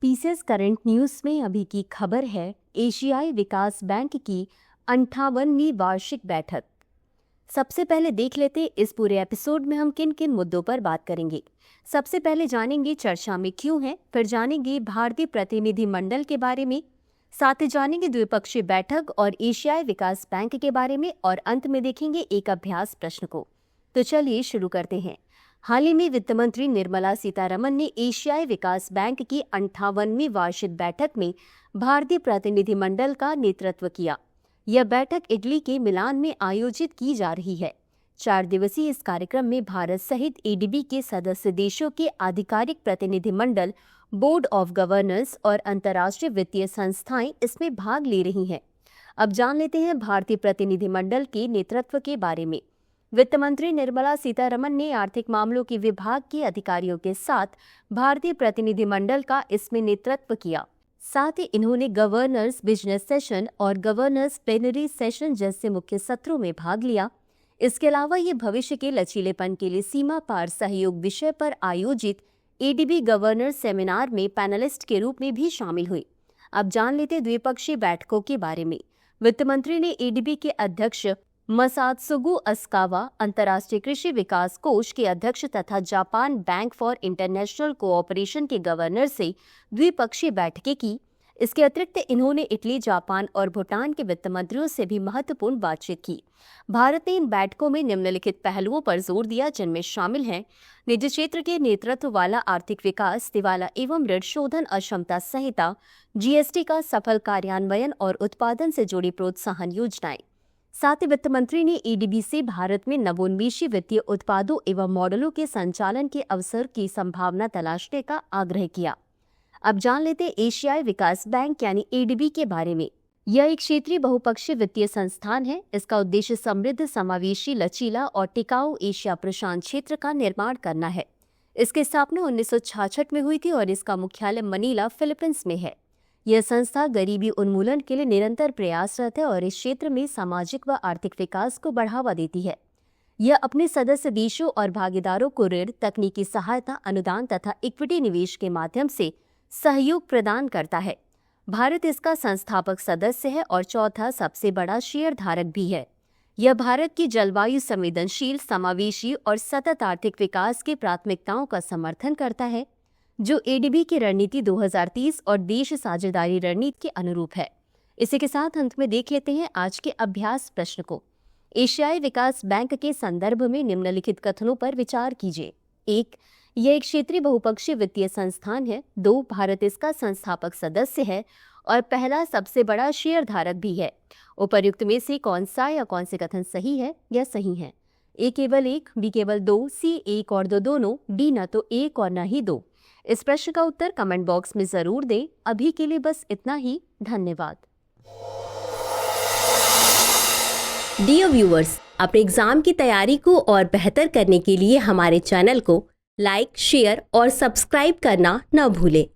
PCS current news में अभी की खबर है एशियाई विकास बैंक की 58वीं वार्षिक बैठक। सबसे पहले देख लेते इस पूरे एपिसोड में हम किन किन मुद्दों पर बात करेंगे। सबसे पहले जानेंगे चर्चा में क्यों है, फिर जानेंगे भारतीय प्रतिनिधि मंडल के बारे में, साथ ही जानेंगे द्विपक्षीय बैठक और एशियाई विकास बैंक के बारे में, और अंत में देखेंगे एक अभ्यास प्रश्न को। तो चलिए शुरू करते हैं। हाल ही में वित्त मंत्री निर्मला सीतारमण ने एशियाई विकास बैंक की 58वीं वार्षिक बैठक में भारतीय प्रतिनिधिमंडल का नेतृत्व किया। यह बैठक इटली के मिलान में आयोजित की जा रही है। 4 दिवसीय इस कार्यक्रम में भारत सहित एडीबी के सदस्य देशों के आधिकारिक प्रतिनिधिमंडल, बोर्ड ऑफ गवर्नर्स और अंतर्राष्ट्रीय वित्तीय संस्थाएं इसमें भाग ले रही हैं। अब जान लेते हैं भारतीय प्रतिनिधिमंडल के नेतृत्व के बारे में। वित्त मंत्री निर्मला सीतारमण ने आर्थिक मामलों के विभाग के अधिकारियों के साथ भारतीय प्रतिनिधिमंडल का इसमें नेतृत्व किया। साथ ही इन्होंने गवर्नर्स बिजनेस सेशन और गवर्नर्स प्लेनरी सेशन जैसे मुख्य सत्रों में भाग लिया। इसके अलावा ये भविष्य के लचीलेपन के लिए सीमा पार सहयोग विषय पर आयोजित एडीबी गवर्नर्स सेमिनार में पैनलिस्ट के रूप में भी शामिल हुई। अब जान लेते द्विपक्षीय बैठकों के बारे में। वित्त मंत्री ने एडीबी के अध्यक्ष मसात्सुगु असाकावा, अंतर्राष्ट्रीय कृषि विकास कोष के अध्यक्ष तथा Japan bank for international cooperation के गवर्नर से द्विपक्षीय बैठकें की। इसके अतिरिक्त इन्होंने इटली, जापान और भूटान के वित्त मंत्रियों से भी महत्वपूर्ण बातचीत की। भारत ने इन बैठकों में निम्नलिखित पहलुओं पर जोर दिया, जिनमें शामिल हैं निजी क्षेत्र के नेतृत्व वाला आर्थिक विकास, दिवाला एवं ऋण शोधन अक्षमता संहिता, जीएसटी का सफल कार्यान्वयन और उत्पादन से जुड़ी प्रोत्साहन योजनाएं। साथ ही वित्त मंत्री ने एडीबी से भारत में नवोन्मेषी वित्तीय उत्पादों एवं मॉडलों के संचालन के अवसर की संभावना तलाशने का आग्रह किया। अब जान लेते एशियाई विकास बैंक यानी एडीबी के बारे में। यह एक क्षेत्रीय बहुपक्षीय वित्तीय संस्थान है। इसका उद्देश्य समृद्ध, समावेशी, लचीला और टिकाऊ एशिया प्रशांत क्षेत्र का निर्माण करना है। इसकी स्थापना 1966 में हुई थी और इसका मुख्यालय मनीला, फिलीपींस में है। यह संस्था गरीबी उन्मूलन के लिए निरंतर प्रयासरत है और इस क्षेत्र में सामाजिक व आर्थिक विकास को बढ़ावा देती है। यह अपने सदस्य देशों और भागीदारों को ऋण, तकनीकी सहायता, अनुदान तथा इक्विटी निवेश के माध्यम से सहयोग प्रदान करता है। भारत इसका संस्थापक सदस्य है और चौथा सबसे बड़ा शेयरधारक भी है। यह भारत की जलवायु संवेदनशील, समावेशी और सतत आर्थिक विकास की प्राथमिकताओं का समर्थन करता है, जो एडीबी की रणनीति 2030 और देश साझेदारी रणनीति के अनुरूप है। इसी के साथ अंत में देख लेते हैं आज के अभ्यास प्रश्न को। एशियाई विकास बैंक के संदर्भ में निम्नलिखित कथनों पर विचार कीजिए। 1. यह एक क्षेत्रीय बहुपक्षीय वित्तीय संस्थान है। 2. भारत इसका संस्थापक सदस्य है और पहला सबसे बड़ा शेयरधारक भी है। उपर्युक्त में से कौन सा या कौन से कथन सही है या सही है? ए केवल 1, बी केवल 2, सी 1 और 2 दोनों, डी न तो 1 और न ही 2। इस प्रश्न का उत्तर कमेंट बॉक्स में जरूर दें। अभी के लिए बस इतना ही। धन्यवाद। डियर व्यूअर्स, अपने एग्जाम की तैयारी को और बेहतर करने के लिए हमारे चैनल को लाइक, शेयर और सब्सक्राइब करना न भूलें।